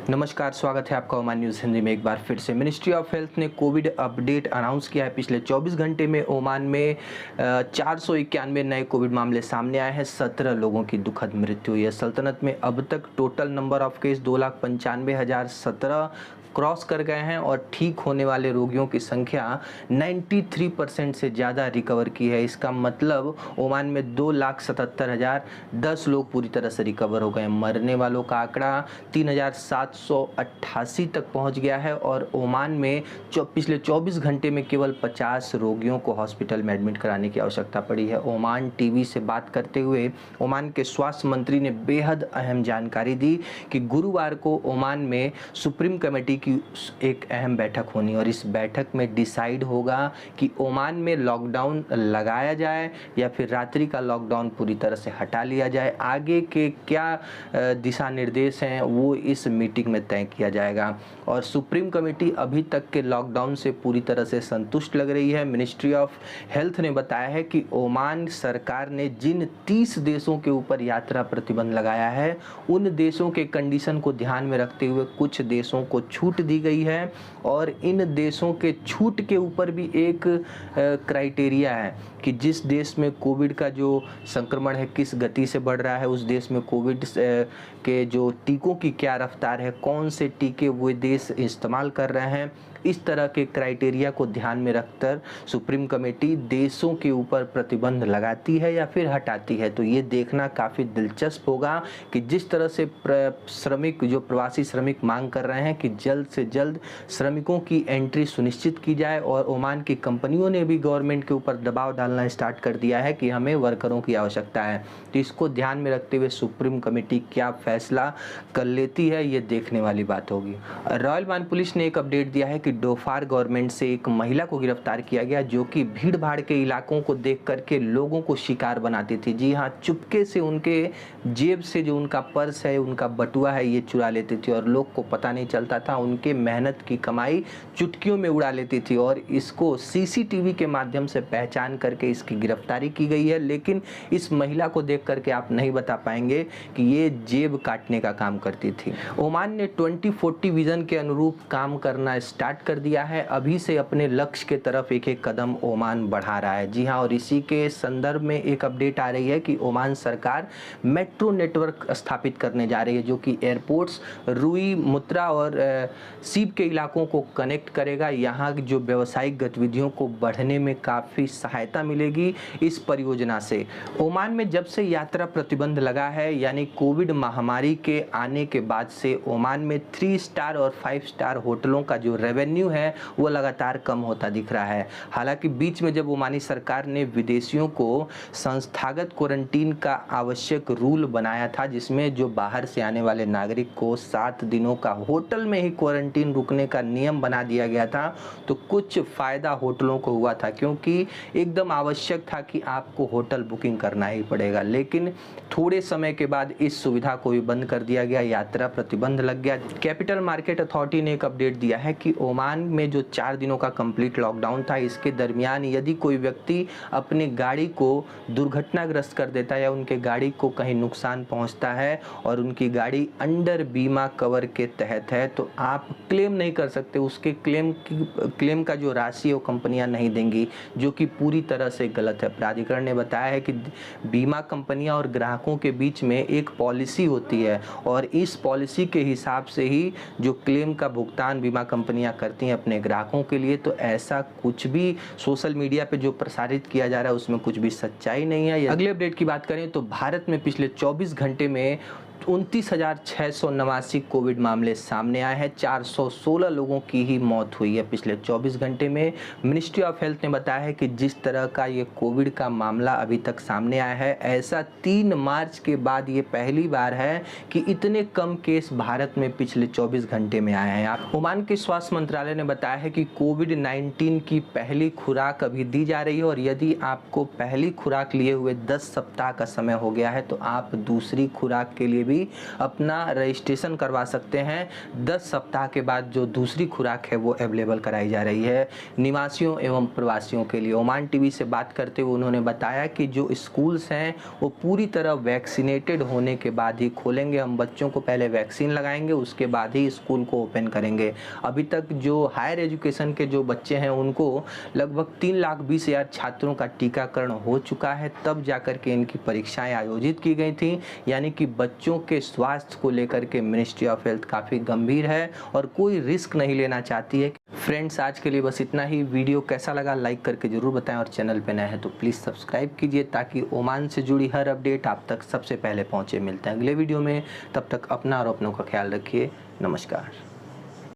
नमस्कार, स्वागत है आपका ओमान न्यूज़ हिंदी में एक बार फिर से। मिनिस्ट्री ऑफ हेल्थ ने कोविड अपडेट अनाउंस किया है। पिछले 24 घंटे में ओमान में 491 नए कोविड मामले सामने आए हैं। 17 लोगों की दुखद मृत्यु हुई है। सल्तनत में अब तक total number of case 2,95,017 cross कर गए हैं और ठीक होने वाले रोगियों की संख्या 93% से ज़्यादा रिकवर की है। इसका मतलब ओमान में 2,77,010 लोग पूरी तरह से रिकवर हो गए। मरने वालों का आंकड़ा 3,788 तक पहुंच गया है और ओमान में पिछले 24 घंटे में केवल 50 रोगियों को हॉस्पिटल में एडमिट कराने की आवश्यकता पड़ी है। ओमान टीवी से बात करते हुए ओमान के स्वास्थ्य मंत्री ने बेहद अहम जानकारी दी कि गुरुवार को ओमान में सुप्रीम कमेटी की एक अहम बैठक होनी और इस बैठक में डिसाइड होगा कि ओमान में लॉकडाउन लगाया जाए या फिर रात्रि का लॉकडाउन पूरी तरह से हटा लिया जाए। आगे के क्या दिशा निर्देश हैं वो इस मीटिंग में तय किया जाएगा। और सुप्रीम कमेटी अभी तक के लॉकडाउन से पूरी तरह से संतुष्ट लग रही है। मिनिस्ट्री ऑफ हेल्थ ने बताया है कि ओमान सरकार ने जिन 30 देशों के ऊपर यात्रा प्रतिबंध लगाया है उन देशों के कंडीशन को ध्यान में रखते हुए कुछ देशों को छूट दी गई है और इन देशों के छूट के ऊपर भी एक क्राइटेरिया है कि जिस देश में कोविड का जो संक्रमण है किस गति से बढ़ रहा है, उस देश में कोविड के जो टीकों की क्या रफ्तार है, कौन से टीके वो देश इस्तेमाल कर रहे हैं। इस तरह के क्राइटेरिया को ध्यान में रखकर सुप्रीम कमेटी देशों के ऊपर प्रतिबंध लगाती है या फिर हटाती है। तो ये देखना काफ़ी दिलचस्प होगा कि जिस तरह से श्रमिक जो प्रवासी श्रमिक मांग कर रहे हैं कि जल्द से जल्द श्रमिकों की एंट्री सुनिश्चित की जाए और ओमान की कंपनियों ने भी गवर्नमेंट के ऊपर दबाव डालना स्टार्ट कर दिया है कि हमें वर्करों की आवश्यकता है। तो इसको ध्यान में रखते हुए सुप्रीम कमेटी क्या फैसला कर लेती है ये देखने वाली बात होगी। रॉयल ओमान पुलिस ने एक अपडेट दिया है कि डोफार गवर्नमेंट से एक महिला को गिरफ्तार किया गया जो कि भीड़ भाड़ के इलाकों को देख करके लोगों को शिकार बनाती थी। जी हाँ, चुपके से उनके जेब से जो उनका पर्स है, उनका बटुआ है, ये चुरा लेती थी और लोग को पता नहीं चलता था। उनके मेहनत की कमाई चुटकियों में उड़ा लेती थी और इसको सीसीटीवी के माध्यम से पहचान करके इसकी गिरफ्तारी की गई है। लेकिन इस महिला को देख करके आप नहीं बता पाएंगे कि ये जेब काटने का काम करती थी। ओमान ने 2040 विजन के अनुरूप काम करना स्टार्ट कर दिया है। अभी से अपने लक्ष्य के तरफ एक एक कदम ओमान बढ़ा रहा है। जी हाँ, और इसी के संदर्भ में एक अपडेट आ रही है कि ओमान सरकार मेट्रो नेटवर्क स्थापित करने जा रही है जो कि एयरपोर्ट्स रुई, मुत्रा और सीप के इलाकों को कनेक्ट करेगा। यहाँ जो व्यावसायिक गतिविधियों को बढ़ने में काफ़ी सहायता मिलेगी इस परियोजना से। ओमान में जब से यात्रा प्रतिबंध लगा है यानी कोविड महामारी के आने के बाद से ओमान में 3 स्टार और 5 स्टार होटलों का जो रेवेन्यू है वो लगातार कम होता दिख रहा है। हालांकि बीच में जब ओमानी सरकार ने विदेशियों को संस्थागत क्वारंटीन का आवश्यक रूल बनाया था जिसमें जो बाहर से आने वाले नागरिक को 7 दिनों का होटल में ही क्वारंटीन रुकने का नियम बना दिया गया था, तो कुछ फ़ायदा होटलों को हुआ था क्योंकि एकदम आवश्यक था कि आपको होटल बुकिंग करना ही पड़ेगा। लेकिन थोड़े समय के बाद इस सुविधा को भी बंद कर दिया गया, यात्रा प्रतिबंध लग गया। कैपिटल मार्केट अथॉरिटी ने एक अपडेट दिया है कि ओमान में जो 4 दिनों का कंप्लीट लॉकडाउन था इसके दरमियान यदि कोई व्यक्ति अपनी गाड़ी को दुर्घटनाग्रस्त कर देता है या उनके गाड़ी को कहीं नुकसान पहुंचता है और उनकी गाड़ी अंडर बीमा कवर के तहत है तो आप क्लेम नहीं कर सकते। उसके क्लेम का जो राशि है वो कंपनियां नहीं देंगी, जो कि पूरी तरह से गलत है। प्राधिकरण ने बताया है कि बीमा कंपनियां और ग्राहकों के बीच में एक पॉलिसी होती है और इस पॉलिसी के हिसाब से ही जो क्लेम का भुगतान बीमा कंपनियां करती हैं अपने ग्राहकों के लिए। तो ऐसा कुछ भी सोशल मीडिया पे जो प्रसारित किया जा रहा है उसमें कुछ भी सच्चाई नहीं है। अगले अपडेट की बात करें तो भारत में पिछले 24 घंटे में 29,689 कोविड मामले सामने आए हैं। 416 लोगों की ही मौत हुई है पिछले 24 घंटे में। मिनिस्ट्री ऑफ हेल्थ ने बताया है कि जिस तरह का ये कोविड का मामला अभी तक सामने आया है ऐसा 3 मार्च के बाद ये पहली बार है कि इतने कम केस भारत में पिछले 24 घंटे में आए हैं। ओमान के स्वास्थ्य मंत्रालय ने बताया है कि कोविड-19 की पहली खुराक अभी दी जा रही है और यदि आपको पहली खुराक लिए हुए 10 सप्ताह का समय हो गया है तो आप दूसरी खुराक के लिए भी भी अपना रजिस्ट्रेशन करवा सकते हैं। 10 सप्ताह के बाद जो दूसरी खुराक है वो अवेलेबल कराई जा रही है निवासियों एवं प्रवासियों के लिए। ओमान टीवी से बात करते हुए उन्होंने बताया कि जो स्कूल्स हैं वो पूरी तरह वैक्सीनेटेड होने के बाद ही खोलेंगे। हम बच्चों को पहले वैक्सीन लगाएंगे, उसके बाद ही स्कूल को ओपन करेंगे। अभी तक जो हायर एजुकेशन के जो बच्चे हैं उनको लगभग 3,20,000 छात्रों का टीकाकरण हो चुका है, तब जाकर के इनकी परीक्षाएं आयोजित की गई थी। यानी कि बच्चों के स्वास्थ्य को लेकर के मिनिस्ट्री ऑफ हेल्थ काफ़ी गंभीर है और कोई रिस्क नहीं लेना चाहती है। फ्रेंड्स, आज के लिए बस इतना ही। वीडियो कैसा लगा लाइक करके ज़रूर बताएं और चैनल पे नए हैं तो प्लीज़ सब्सक्राइब कीजिए ताकि ओमान से जुड़ी हर अपडेट आप तक सबसे पहले पहुंचे। मिलते हैं अगले वीडियो में, तब तक अपना और अपनों का ख्याल रखिए। नमस्कार।